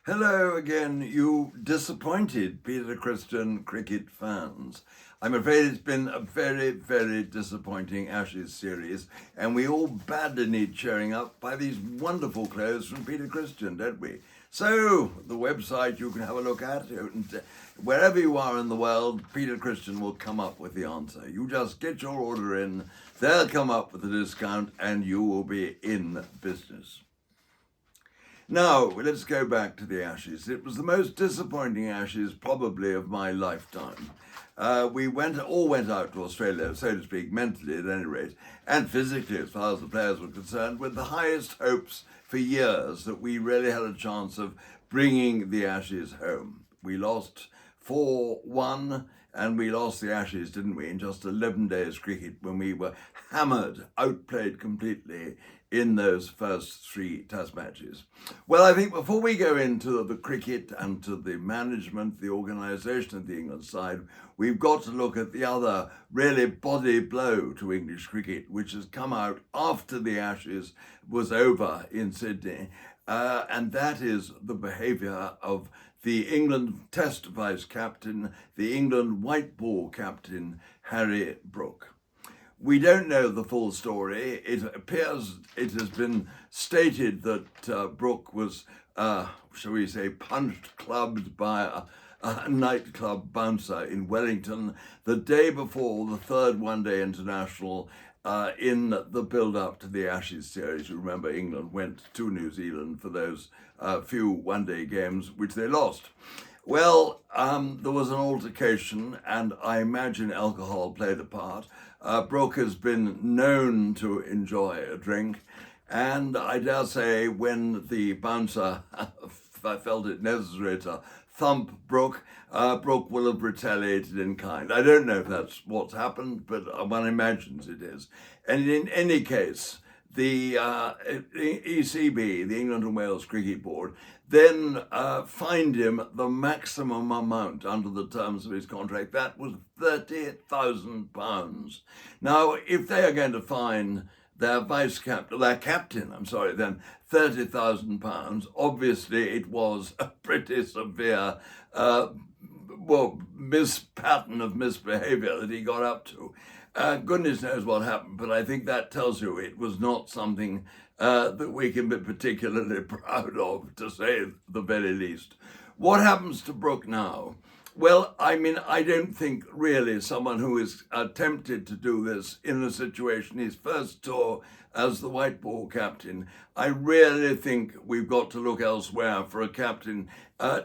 Hello again, you disappointed Peter Christian cricket fans. I'm afraid it's been a very, very disappointing Ashes series, and we all badly need cheering up by these wonderful clothes from Peter Christian, don't we? So, the website you can have a look at, and wherever you are in the world, Peter Christian will come up with the answer. You just get your order in, they'll come up with a discount, and you will be in business. Now, let's go back to the Ashes. It was the most disappointing Ashes probably of my lifetime. We all went out to Australia, so to speak, mentally at any rate, and physically as far as the players were concerned, with the highest hopes for years that we really had a chance of bringing the Ashes home. We lost 4-1, and we lost the Ashes, didn't we, in just 11 days cricket when we were hammered, outplayed completely in those first 3 test matches. Well, I think before we go into the cricket and to the management, the organisation of the England side, we've got to look at the other really body blow to English cricket, which has come out after the Ashes was over in Sydney, and that is the behaviour of the England Test vice captain, the England white ball captain, Harry Brook. We don't know the full story. It appears it has been stated that Brook was, shall we say, clubbed by a nightclub bouncer in Wellington the day before the third one-day international in the build-up to the Ashes series. You remember England went to New Zealand for those few one-day games, which they lost. Well, there was an altercation, and I imagine alcohol played a part. Brook has been known to enjoy a drink, and I dare say when the bouncer felt it necessary to thump Brook, Brook will have retaliated in kind. I don't know if that's what's happened, but one imagines it is. And in any case, the ECB, the England and Wales Cricket Board, then fined him the maximum amount under the terms of his contract. That was £30,000. Now, if they are going to fine their captain, then £30,000, obviously it was a pretty severe pattern of misbehaviour that he got up to. Goodness knows what happened, but I think that tells you it was not something that we can be particularly proud of, to say the very least. What happens to Brook now? Well, I mean, I don't think really someone who is attempted to do this in a situation, his first tour as the white ball captain, I really think we've got to look elsewhere for a captain,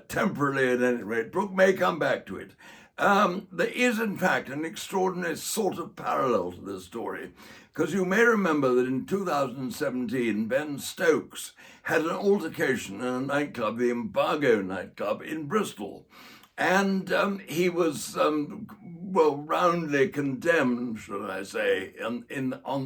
temporarily at any rate. Brook may come back to it. There is, in fact, an extraordinary sort of parallel to this story, because you may remember that in 2017, Ben Stokes had an altercation in a nightclub, the Embargo nightclub in Bristol, and he was, roundly condemned, should I say, on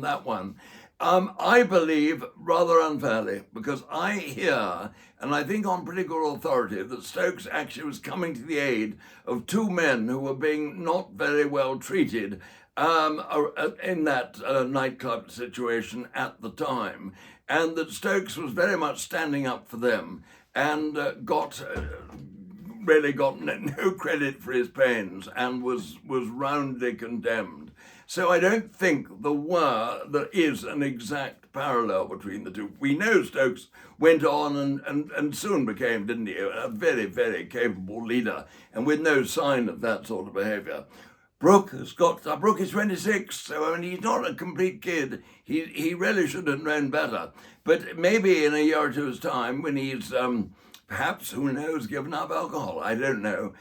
that one. I believe rather unfairly, because I hear, and I think on pretty good authority, that Stokes actually was coming to the aid of 2 men who were being not very well treated in that nightclub situation at the time, and that Stokes was very much standing up for them and really got no credit for his pains and was roundly condemned. So I don't think there is an exact parallel between the two. We know Stokes went on and soon became, didn't he, a very, very capable leader, and with no sign of that sort of behaviour. Brook is 26, so I mean, he's not a complete kid. He really should have known better. But maybe in a year or two's time, when he's perhaps, who knows, given up alcohol, I don't know,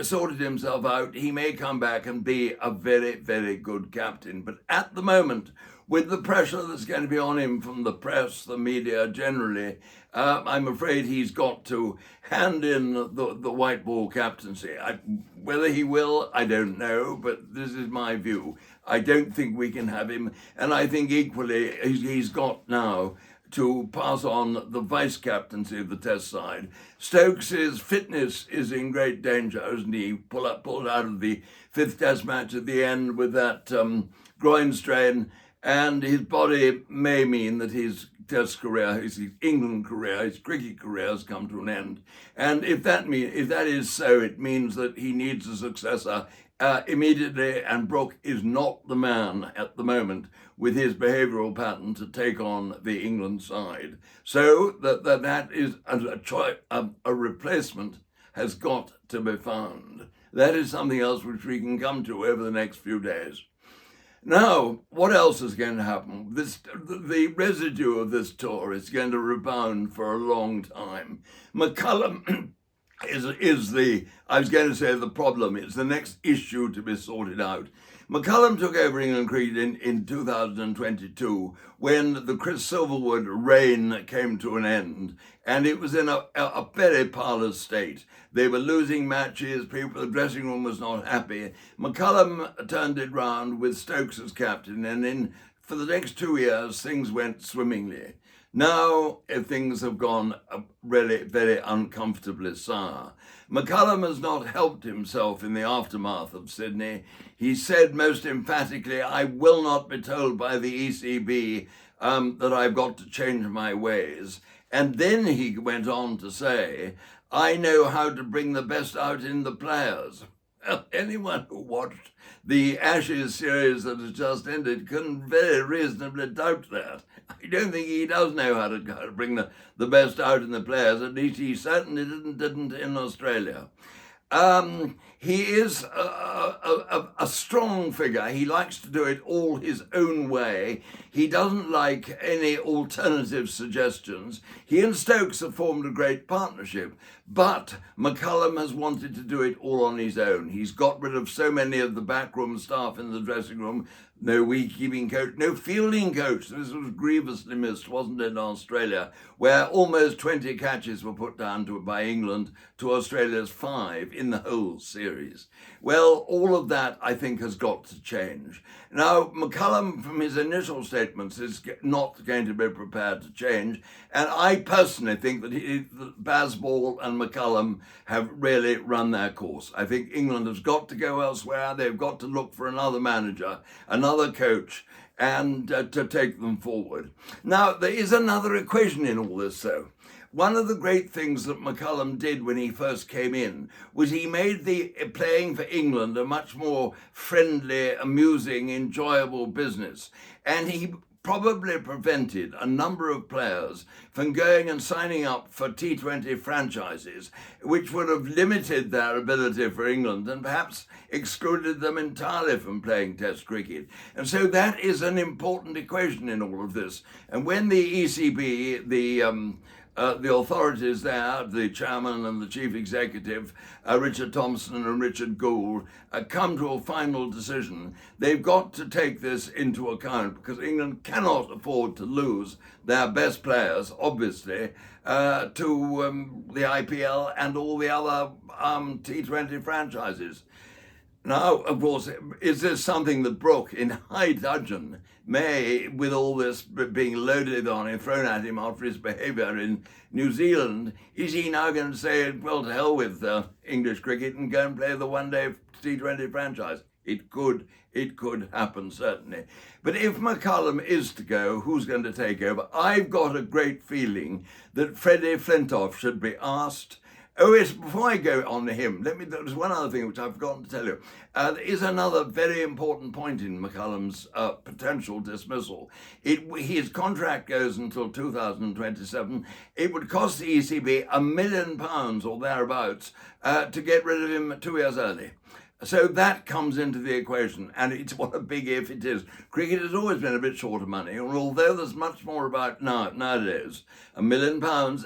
sorted himself out, he may come back and be a very, very good captain. But at the moment, with the pressure that's going to be on him from the press, the media generally, I'm afraid he's got to hand in the white ball captaincy. Whether he will, I don't know, but this is my view. I don't think we can have him, and I think equally he's got now to pass on the vice-captaincy of the Test side. Stokes' fitness is in great danger, isn't he? Pulled out of the 5th Test match at the end with that groin strain. And his body may mean that his Test career, his England career, his cricket career has come to an end. And if that is so, it means that he needs a successor immediately, and Brook is not the man at the moment with his behavioural pattern to take on the England side. So that is a replacement has got to be found. That is something else which we can come to over the next few days. Now, what else is going to happen? The residue of this tour is going to rebound for a long time. McCullum is I was going to say the problem. It's the next issue to be sorted out. McCullum took over England cricket in 2022 when the Chris Silverwood reign came to an end, and it was in a very parlous state. They were losing matches, the dressing room was not happy. McCullum turned it round with Stokes as captain, and for the next 2 years, things went swimmingly. Now things have gone really very uncomfortably sour. McCullum has not helped himself in the aftermath of Sydney. He said most emphatically, "I will not be told by the ECB that I've got to change my ways." And then he went on to say, "I know how to bring the best out in the players." Anyone who watched the Ashes series that has just ended can very reasonably doubt that. I don't think he does know how to bring the best out in the players. At least he certainly didn't in Australia. He is a strong figure. He likes to do it all his own way. He doesn't like any alternative suggestions. He and Stokes have formed a great partnership, but McCullum has wanted to do it all on his own. He's got rid of so many of the backroom staff in the dressing room. No wicket-keeping coach, no fielding coach. This was grievously missed, wasn't it, in Australia, where almost 20 catches were put down by England to Australia's 5 in the whole series. Well, all of that, I think, has got to change. Now, McCullum, from his initial statements, is not going to be prepared to change. And I personally think that Bazball and McCullum have really run their course. I think England has got to go elsewhere. They've got to look for another manager, another coach, and to take them forward. Now, there is another equation in all this, though. One of the great things that McCullum did when he first came in was he made the playing for England a much more friendly, amusing, enjoyable business. And he probably prevented a number of players from going and signing up for T20 franchises, which would have limited their ability for England and perhaps excluded them entirely from playing Test cricket. And so that is an important equation in all of this. And when the ECB, the authorities there, the chairman and the chief executive, Richard Thompson and Richard Gould, come to a final decision, they've got to take this into account because England cannot afford to lose their best players, obviously, to the IPL and all the other T20 franchises. Now, of course, is this something that Brook, in high dudgeon, may, with all this being loaded on him, thrown at him after his behaviour in New Zealand, is he now going to say, well, to hell with English cricket and go and play the one-day T20 franchise? It could happen, certainly. But if McCullum is to go, who's going to take over? I've got a great feeling that Freddie Flintoff should be asked. Oh, yes, before I go on to him, there's one other thing which I've forgotten to tell you. There is another very important point in McCullum's potential dismissal. His contract goes until 2027. It would cost the ECB £1 million or thereabouts to get rid of him 2 years early. So that comes into the equation, and it's what a big if it is. Cricket has always been a bit short of money, and although there's much more about nowadays, £1 million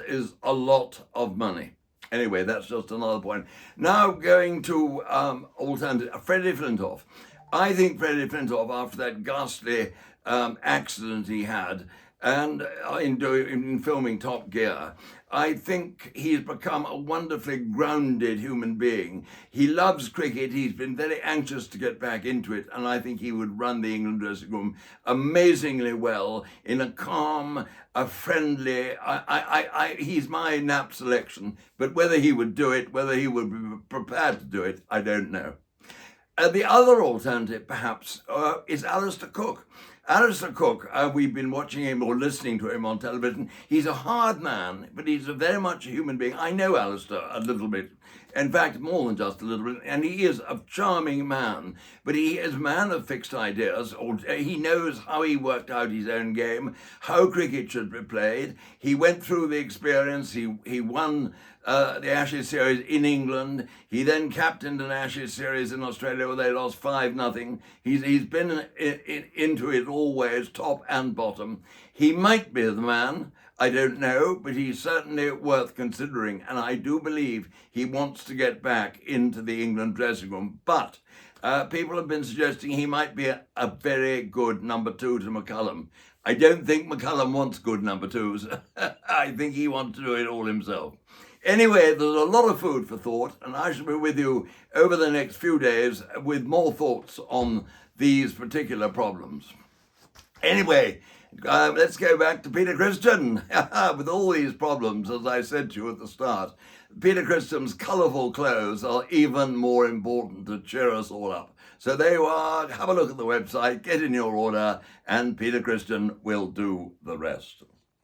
is a lot of money. Anyway, that's just another point. Now going to alternative, Freddie Flintoff. I think Freddie Flintoff, after that ghastly accident he had, and in filming Top Gear, I think he's become a wonderfully grounded human being. He loves cricket. He's been very anxious to get back into it, and I think he would run the England dressing room amazingly well in a calm, a friendly. He's my nap selection, but whether he would do it, whether he would be prepared to do it, I don't know. The other alternative, perhaps, is Alistair Cook. Alistair Cook, we've been watching him or listening to him on television. He's a hard man, but he's very much a human being. I know Alistair a little bit. In fact, more than just a little bit. And he is a charming man, but he is a man of fixed ideas. Or he knows how he worked out his own game, how cricket should be played. He went through the experience. He won the Ashes series in England. He then captained an Ashes series in Australia where they lost 5-0. He's been into it always, top and bottom. He might be the man. I don't know, but he's certainly worth considering, and I do believe he wants to get back into the England dressing room. But people have been suggesting he might be a very good number 2 to McCullum. I don't think McCullum wants good number 2s. I think he wants to do it all himself. Anyway, there's a lot of food for thought, and I shall be with you over the next few days with more thoughts on these particular problems. Anyway, let's go back to Peter Christian. With all these problems, as I said to you at the start, Peter Christian's colourful clothes are even more important to cheer us all up. So there you are. Have a look at the website, get in your order, and Peter Christian will do the rest.